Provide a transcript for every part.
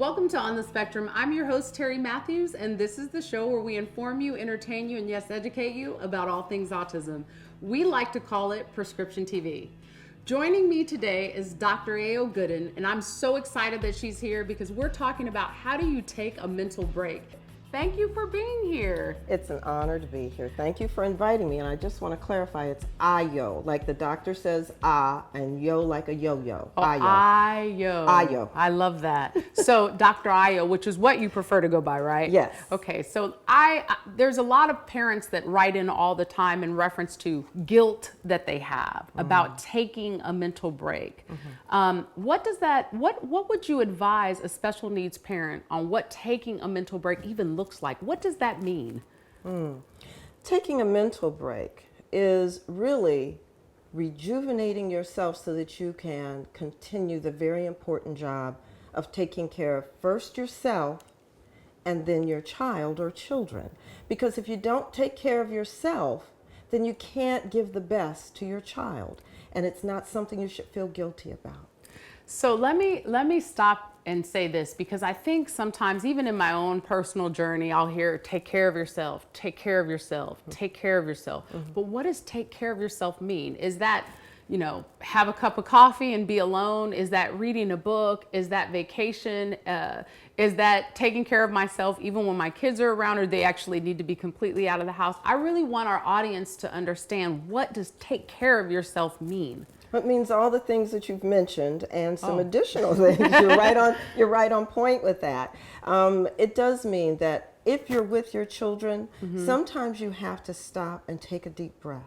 Welcome to On the Spectrum. I'm your host, Terri Matthews, and this is the show where we inform you, entertain you, and yes, educate you about all things autism. We like to call it Prescription TV. Joining me today is Dr. Ayo Gooden, and I'm so excited that she's here because we're talking about how do you take a mental break. Thank you for being here. It's an honor to be here. Thank you for inviting me. And I just want to clarify, it's Ayo, like the doctor says and yo like a yo-yo. Oh, Ayo. Ayo. I love that. So Dr. Ayo, which is what you prefer to go by, right? Yes. Okay, so there's a lot of parents that write in all the time in reference to guilt that they have about taking a mental break. What would you advise a special needs parent on what taking a mental break even looks like? What does that mean? Taking a mental break is really rejuvenating yourself so that you can continue the very important job of taking care of first yourself and then your child or children. Because if you don't take care of yourself, then you can't give the best to your child. And it's not something you should feel guilty about. So let me stop and say this, because I think sometimes even in my own personal journey, I'll hear take care of yourself, take care of yourself, take care of yourself. But what does take care of yourself mean? Is that, have a cup of coffee and be alone? Is that reading a book? Is that vacation? Is that taking care of myself even when my kids are around or they actually need to be completely out of the house? I really want our audience to understand, what does take care of yourself mean? It means all the things that you've mentioned and some additional things. You're right on point with that. It does mean that if you're with your children, sometimes you have to stop and take a deep breath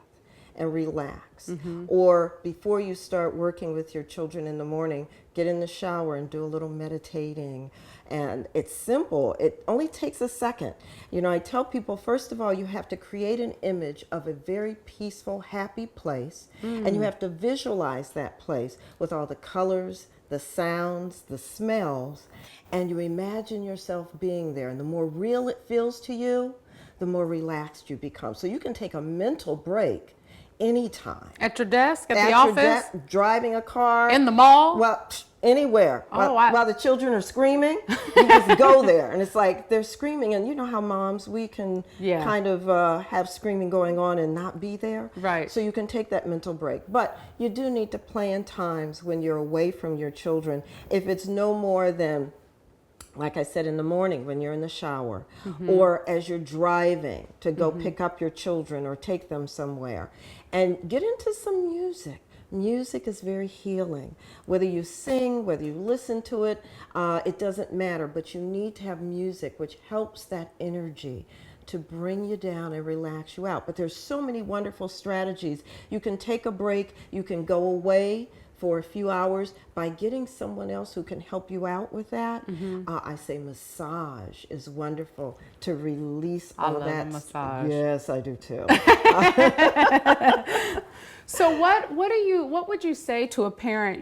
and relax. Or before you start working with your children in the morning, get in the shower and do a little meditating. And it's simple. It only takes a second. I tell people, first of all, you have to create an image of a very peaceful, happy place. And you have to visualize that place with all the colors, the sounds, the smells. And you imagine yourself being there. And the more real it feels to you, the more relaxed you become. So you can take a mental break anytime. At your desk, at the office? Driving a car. In the mall? Well, anywhere. While the children are screaming, you just go there. And it's like they're screaming. And you know how moms, we can kind of have screaming going on and not be there. Right. So you can take that mental break. But you do need to plan times when you're away from your children. If it's no more than, like I said, in the morning when you're in the shower, or as you're driving to go pick up your children or take them somewhere, and get into some music. Music is very healing. Whether you sing, whether you listen to it, it doesn't matter, but you need to have music which helps that energy to bring you down and relax you out. But there's so many wonderful strategies. You can take a break, you can go away for a few hours by getting someone else who can help you out with that. I say massage is wonderful to release all that. I love massage. Yes, I do too. So what would you say to a parent,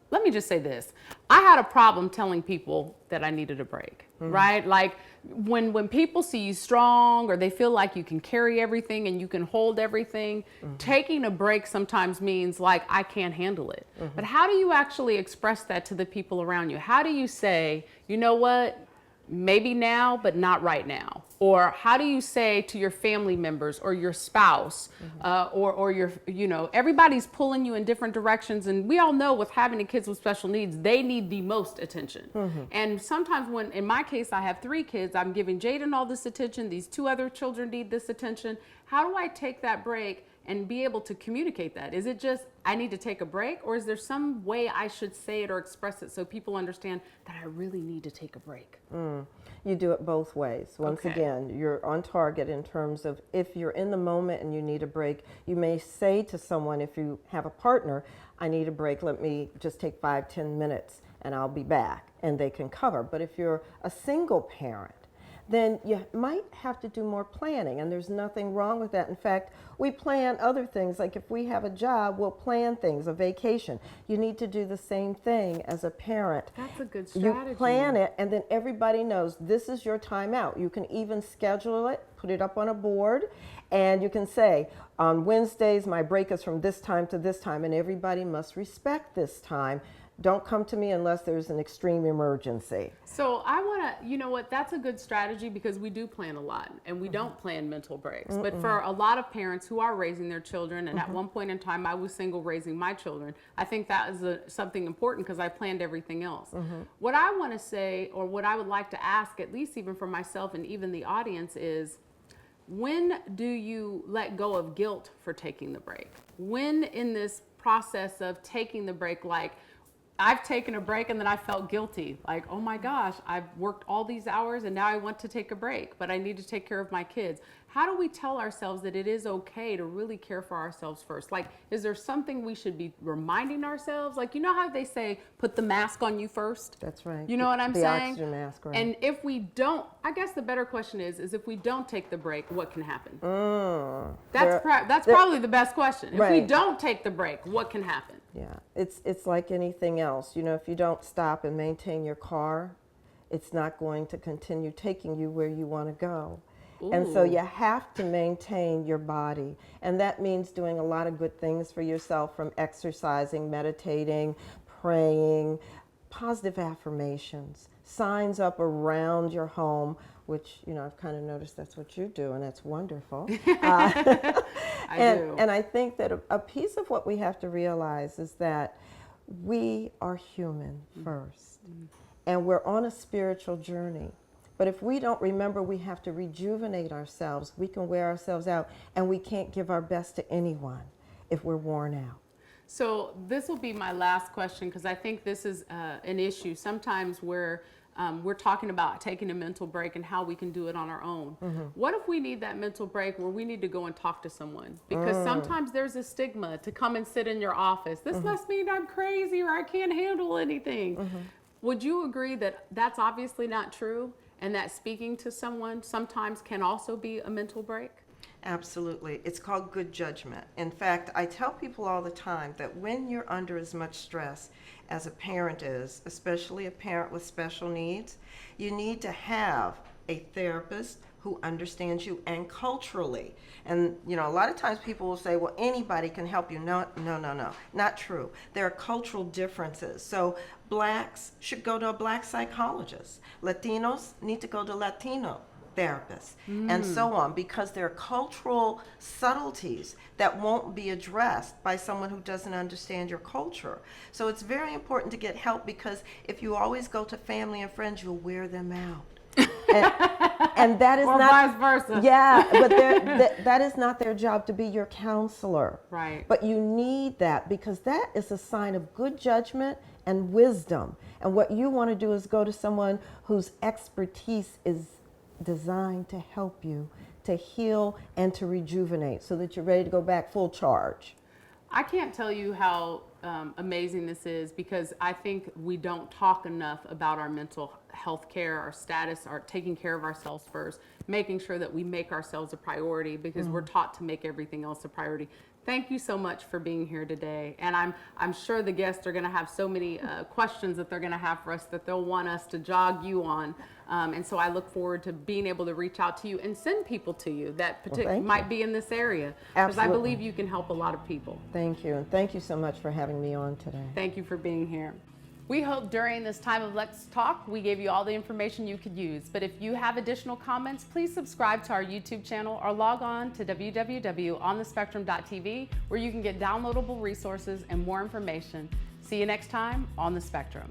let me just say this. I had a problem telling people that I needed a break, right? Like when people see you strong or they feel like you can carry everything and you can hold everything, taking a break sometimes means like, I can't handle it. But how do you actually express that to the people around you? How do you say, you know what? Maybe now, but not right now? Or how do you say to your family members or your spouse or your, everybody's pulling you in different directions. And we all know with having the kids with special needs, they need the most attention. And sometimes when, in my case, I have 3 kids, I'm giving Jaden all this attention. These 2 other children need this attention. How do I take that break and be able to communicate that? Is it just, I need to take a break, or is there some way I should say it or express it so people understand that I really need to take a break? You do it both ways. Once again, you're on target in terms of if you're in the moment and you need a break, you may say to someone, if you have a partner, I need a break, let me just take 5-10 minutes and I'll be back, and they can cover. But if you're a single parent, then you might have to do more planning, and there's nothing wrong with that. In fact, we plan other things, like if we have a job, we'll plan things, a vacation. You need to do the same thing as a parent. That's a good strategy. You plan it, and then everybody knows this is your time out. You can even schedule it, put it up on a board, and you can say, on Wednesdays, my break is from this time to this time, and everybody must respect this time. don't come to me unless there's an extreme emergency. So I want to, you know what, that's a good strategy because we do plan a lot and we don't plan mental breaks. But for a lot of parents who are raising their children, and at one point in time I was single raising my children, I think that is something important because I planned everything else. What I want to say, or what I would like to ask, at least even for myself and even the audience, is when do you let go of guilt for taking the break? When in this process of taking the break, like, I've taken a break and then I felt guilty. Like, oh my gosh, I've worked all these hours and now I want to take a break, but I need to take care of my kids. How do we tell ourselves that it is okay to really care for ourselves first? Like, is there something we should be reminding ourselves? Like, you know how they say, put the mask on you first? That's right. You know what I'm the saying? Oxygen mask, right. And if we don't, I guess the better question is if we don't take the break, what can happen? That's probably the best question. If we don't take the break, what can happen? Yeah, it's like anything else. You know, if you don't stop and maintain your car, it's not going to continue taking you where you want to go. Ooh. And so you have to maintain your body. And that means doing a lot of good things for yourself, from exercising, meditating, praying, positive affirmations, signs up around your home, which, you know, I've kind of noticed that's what you do, and that's wonderful. And I think that a piece of what we have to realize is that we are human first, and we're on a spiritual journey. But if we don't remember we have to rejuvenate ourselves, we can wear ourselves out, and we can't give our best to anyone if we're worn out. So this will be my last question, because I think this is an issue sometimes where we're talking about taking a mental break and how we can do it on our own. What if we need that mental break where we need to go and talk to someone? Because sometimes there's a stigma to come and sit in your office. This must mean I'm crazy or I can't handle anything. Would you agree that that's obviously not true, and that speaking to someone sometimes can also be a mental break? Absolutely. It's called good judgment. In fact, I tell people all the time that when you're under as much stress as a parent is, especially a parent with special needs, you need to have a therapist who understands you, and culturally. And, you know, a lot of times people will say, well, anybody can help you. No, not true. There are cultural differences. So blacks should go to a black psychologist. Latinos need to go to Latino therapists, and so on, because there are cultural subtleties that won't be addressed by someone who doesn't understand your culture. So it's very important to get help, because if you always go to family and friends, you'll wear them out. And that is or not vice versa. Yeah, but that is not their job to be your counselor. Right. But you need that, because that is a sign of good judgment and wisdom. And what you want to do is go to someone whose expertise is designed to help you to heal and to rejuvenate, so that you're ready to go back full charge. I can't tell you how amazing this is, because I think we don't talk enough about our mental health care, our status, our taking care of ourselves first, making sure that we make ourselves a priority, because we're taught to make everything else a priority. Thank you so much for being here today. And I'm sure the guests are going to have so many questions that they're going to have for us that they'll want us to jog you on. And so I look forward to being able to reach out to you and send people to you that might be in this area. Because I believe you can help a lot of people. Thank you. And thank you so much for having me on today. Thank you for being here. We hope during this time of Let's Talk, we gave you all the information you could use. But if you have additional comments, please subscribe to our YouTube channel or log on to www.onthespectrum.tv, where you can get downloadable resources and more information. See you next time on The Spectrum.